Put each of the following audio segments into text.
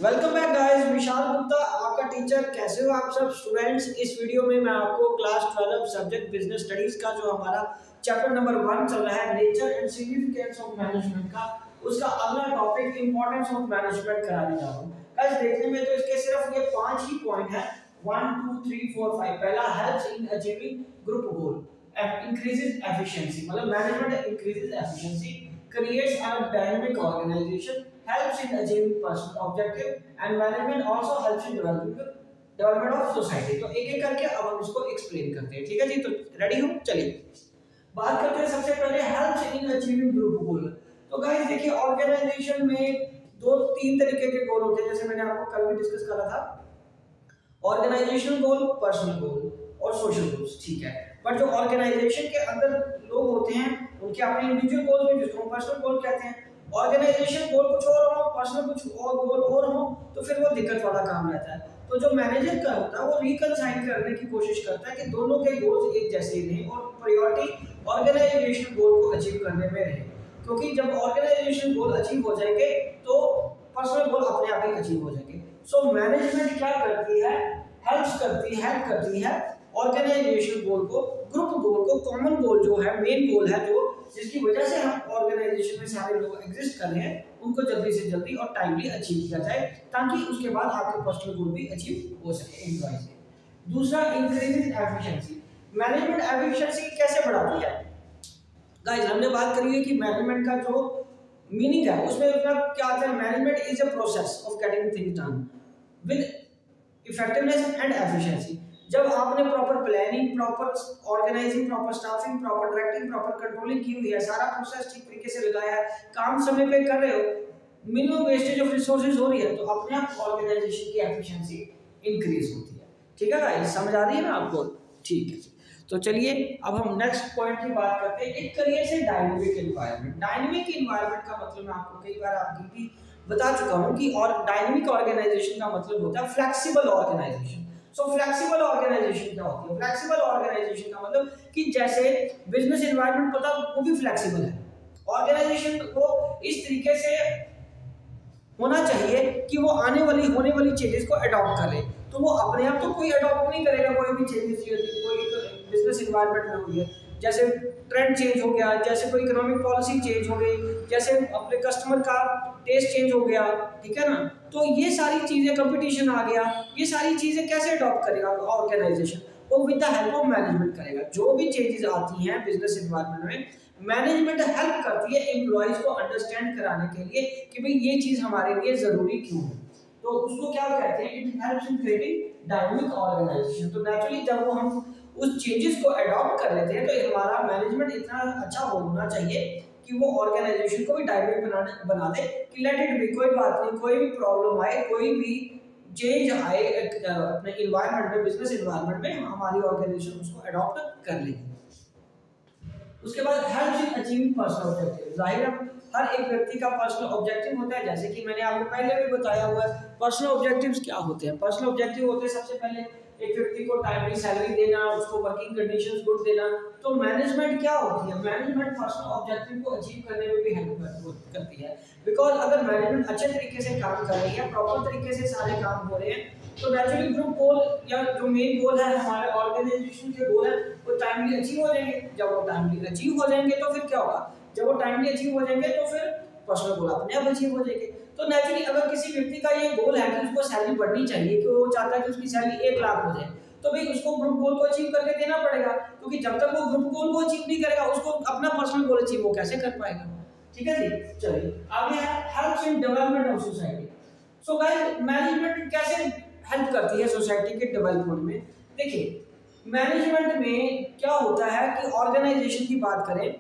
Welcome back guys, Vishal Gupta आपका teacher. कैसे हो आप सब स्टूडेंट्स। इस वीडियो में मैं आपको क्लास 12 सब्जेक्ट बिजनेस स्टडीज का जो हमारा चैप्टर नंबर 1 चल रहा है, nature and significance of management का, उसका अगला टॉपिक इंपॉर्टेंस ऑफ मैनेजमेंट कराने जा रहा हूं। गाइस देखने में तो इसके सिर्फ ये 5 ही पॉइंट है, 1 2 3 4 5। पहला, helps in achieving group goal, increases efficiency, मतलब management increases efficiency, creates a dynamic organization, helps in achieving personal objective and management also helps in development of society। तो एक एक करके अब हम इसको एक्सप्लेन करते हैं, ठीक है जी। तो रेडी हो, चलिए बात करते हैं। सबसे पहले हेल्प्स इन अचीविंग ग्रुप गोल। तो गाइस देखिए, ऑर्गेनाइजेशन में दो तीन तरीके के गोल होते हैं, जैसे मैंने आपको कल भी डिस्कस करा था, ऑर्गेनाइजेशनल गोल, पर्सनल गोल और सोशल गोल्स, ठीक है। बट जो ऑर्गेनाइजेशन के अंदर लोग होते हैं उनके अपने इंडिविजुअल गोल भी, जिसको पर्सनल गोल कहते हैं। ऑर्गेनाइजेशन गोल कुछ और हो, पर्सनल कुछ और गोल और हो, तो फिर वो दिक्कत वाला काम रहता है। तो जो मैनेजर का होता है वो रिकंसाइल करने की कोशिश करता है कि दोनों के गोल्स एक जैसे ही रहें और प्रायोरिटी ऑर्गेनाइजेशन गोल को अचीव करने में रहे। क्योंकि जब ऑर्गेनाइजेशन गोल अचीव हो जाएंगे तो पर्सनल गोल अपने आप ही अचीव हो जाएंगे। सो मैनेजमेंट क्या करती है, हेल्प करती है ऑर्गेनाइजेशन गोल को, ग्रुप गोल को, कॉमन गोल जो है, मेन गोल है, जो जिसकी वजह से हम ऑर्गेनाइजेशन में सारे लोग एग्जिस्ट कर रहे हैं, उनको जल्दी से जल्दी और टाइमली अचीव किया जाए, ताकि उसके बाद आपके पर्सनल गोल भी अचीव हो सके एम्प्लॉय से। दूसरा, इंक्रीजिंग एफिशिएंसी। मैनेजमेंट एफिशिएंसी कैसे बढ़ाती है? गाइस हमने बात करी है कि मैनेजमेंट का जो मीनिंग है उसमें उसका क्या आता है, management is a process of getting things done with effectiveness and efficiency. जब आपने proper planning, proper organising, proper staffing, proper directing, proper controlling की हुई है, सारा प्रोसेस ठीक तरीके से लगाया है, काम समय पे कर रहे हो, मिनिमम वेस्टेज ऑफ रिसोर्सेज हो रही है, तो अपने आप ऑर्गेनाइजेशन की एफिशिएंसी इंक्रीज होती है। ठीक है गाइस, समझ आ रही है ना आपको? ठीक है। तो चलिए अब हम नेक्स्ट पॉइंट की बात करते हैं। It creates a dynamic environment. Dynamic environment का मतलब मैं आपको कई बार आपकी भी बता चुका हूं कि और डायनामिक ऑर्गेनाइजेशन का मतलब होता है flexible organisation. So flexible organisation क्या होती है? फ्लेक्सिबल ऑर्गेनाइजेशन का मतलब कि जैसे बिजनेस एनवायरनमेंट पता वो भी फ्लेक्सिबल है, ऑर्गेनाइजेशन को इस तरीके से होना चाहिए कि वो आने वाली होने वाली चेंजेस को अडॉप्ट करे। तो वो अपने आप तो कोई अडॉप्ट नहीं करेगा, कोई भी चेंजेस कोई बिजनेस एनवायरनमेंट में हुई है, जैसे ट्रेंड चेंज हो गया, जैसे कोई इकोनॉमिक पॉलिसी चेंज हो गई, जैसे अपने कस्टमर का टेस्ट चेंज हो गया, ठीक है ना। तो ये सारी चीजें, कंपटीशन आ गया, ये सारी चीजें कैसे अडॉप्ट करेगा ऑर्गेनाइजेशन? वो with the help of management करेगा। जो भी चेंजेस आती हैं बिजनेस एनवायरनमेंट में, मैनेजमेंट हेल्प करती है एम्प्लॉइज को अंडरस्टैंड कराने के लिए कि भाई ये चीज हमारे लिए जरूरी क्यों है। तो उसको क्या कहते हैं? It helps in creating dynamic organisation. तो नेचुरली जब वो हम उस चेंजेस को अडॉप्ट कर लेते हैं तो हमारा मैनेजमेंट इतना अच्छा होना चाहिए कि वो ऑर्गेनाइजेशन को भी डायनामिक बना दे कि लेट इट बी, कोई बात नहीं, कोई भी प्रॉब्लम आए, कोई भी चेंज आए अपने एनवायरनमेंट में, बिजनेस एनवायरनमेंट में, हमारी ऑर्गेनाइजेशन उसको अडॉप्ट कर लेगी। उसके बाद helps in achieving personal objective. जाहिर है हर एक व्यक्ति का पर्सनल ऑब्जेक्टिव होता है, जैसे कि मैंने आपको पहले भी बताया हुआ है। पर्सनल ऑब्जेक्टिव्स क्या होते हैं? पर्सनल ऑब्जेक्टिव होते हैं सबसे पहले एक व्यक्ति को टाइमली सैलरी देना, उसको वर्किंग कंडीशंस गुड देना। तो मैनेजमेंट क्या होती है? मैनेजमेंट पर्सनल ऑब्जेक्टिव को अचीव करने में भी हेल्प करती है। बिकॉज अगर मैनेजमेंट अच्छे तरीके से काम कर रही है, प्रॉपर तरीके से सारे काम हो रहे हैं, तो नेचुरली ग्रुप गोल या जो मेन गोल है हमारे ऑर्गेनाइजेशन के गोल है, वो टाइमली अचीव हो जाएंगे। जब वो टाइमली अचीव हो जाएंगे तो फिर क्या होगा? जब वो टाइमली अचीव हो जाएंगे तो फिर पर्सनल गोल अपने आप अचीव हो जाएंगे। तो नेचुरली अगर किसी व्यक्ति का ये गोल है कि उसको सैलरी बढ़नी चाहिए, कि वो चाहता है कि उसकी सैलरी 1 लाख हो जाए, तो भाई उसको ग्रुप गोल को अचीव करके देना पड़ेगा। क्योंकि जब तक वो ग्रुप गोल को अचीव नहीं करेगा, उसको अपना पर्सनल गोल अचीव वो कैसे कर पाएगा? ठीक है जी। चलिए आगे है helps in development of society. So guys management कैसे हेल्प करती है सोसाइटी के डेवलपमेंट में? देखिए मैनेजमेंट में क्या होता है कि ऑर्गेनाइजेशन की बात करें,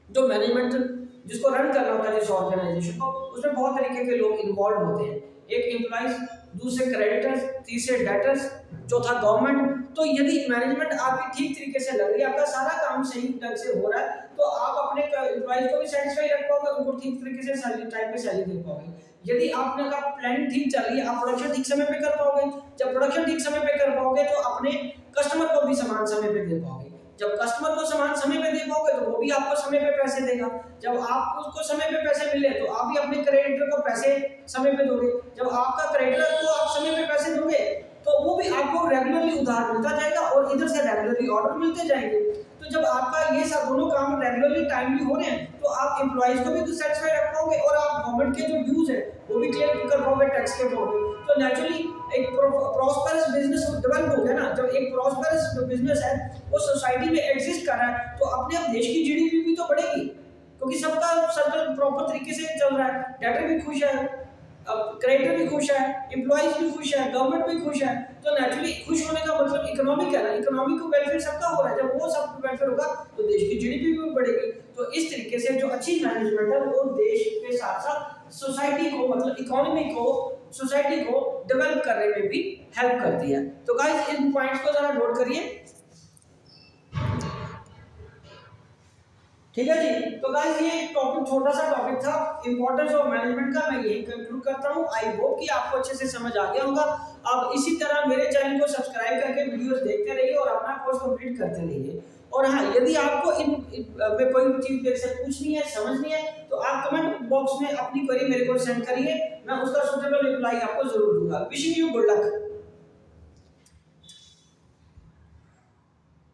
जो मैनेजमेंट जिसको रन करना होता है जिस ऑर्गेनाइजेशन को, उसमें बहुत तरीके के लोग इन्वॉल्व होते हैं। एक एम्प्लॉइज, दूसरे क्रेडिटर्स, तीसरे डेटर्स, चौथा गवर्नमेंट। तो यदि मैनेजमेंट आपकी ठीक तरीके से लग रही है, आपका सारा काम सही ढंग से हो रहा है, तो आप अपने एम्प्लॉइज को भी सेटिस्फाई रख पाओगे, उनको ठीक तरीके से सैलरी टाइम पे सैलरी दे पाओगे। यदि आपने का प्लानिंग ठीक चल रही है, आप प्रोडक्शन ठीक समय पे कर पाओगे। जब प्रोडक्शन ठीक समय पे कर पाओगे तो अपने कस्टमर को भी समान समय पे दे पाओगे। जब कस्टमर को समान समय पे दे पाओगे तो वो भी आपको समय पे पैसे देगा। जब आपको उसको समय पे पैसे मिले तो आप भी अपने क्रेडिटर को पैसे समय पे दोगे। जब आपका क्रेडिटर को आप समय पे पैसे दोगे तो वो भी आपको रेगुलरली उधार मिलता जाएगा और इधर से रेगुलरली ऑर्डर मिलते जाएंगे। तो जब आपका ये सब दोनों काम रेगुलरली टाइमली हो रहे हैं तो आप एम्प्लॉइज को भी सेटिस्फाई रख पाओगे और आप गवर्नमेंट के जो ड्यूज है वो भी क्लियर कर पाओगे, टैक्स के पाओगे। तो नेचुरली एक प्रॉस्पेरस बिजनेस डेवलप हो गया ना। जब एक प्रॉस्पेरस बिजनेस है वो सोसाइटी में एग्जिस्ट कर रहा है तो अपने आप देश की जीडीपी भी तो बढ़ेगी, क्योंकि सबका सर्कल प्रॉपर तरीके से चल रहा है, डेटर भी खुश है, अब क्रेडिटर भी खुश है, एम्प्लॉइज भी खुश है, गवर्नमेंट भी खुश है। तो नेचुरली खुश होने का मतलब इकोनॉमिक है ना, इकोनॉमिक को वेलफेयर सबका हो रहा है। जब वो सब वेलफेयर होगा तो देश की जीडीपी भी बढ़ेगी। तो इस तरीके से जो अच्छी मैनेजमेंट है वो देश के साथ साथ सोसाइटी को, मतलब इकोनॉमी को, सोसाइटी को डेवलप करने में भी हेल्प करती है। तो गाइस इन पॉइंट्स को जरा नोट करिए, ठीक है जी। तो गाइस ये टॉपिक छोटा सा टॉपिक था इंपॉर्टेंस ऑफ मैनेजमेंट का, मैं यही कंक्लूड करता हूँ। आई होप कि आपको अच्छे से समझ आ गया होगा। आप इसी तरह मेरे चैनल को सब्सक्राइब करके वीडियोस देखते रहिए और अपना कोर्स कंप्लीट करते रहिए। और हाँ, यदि आपको इन में कोई चीज मेरे से पूछनी है, समझनी है, तो आप कमेंट बॉक्स में अपनी क्वेरी मेरे को सेंड करिए, मैं उसका सूटेबल रिप्लाई आपको जरूर दूंगा। Wishing you good luck.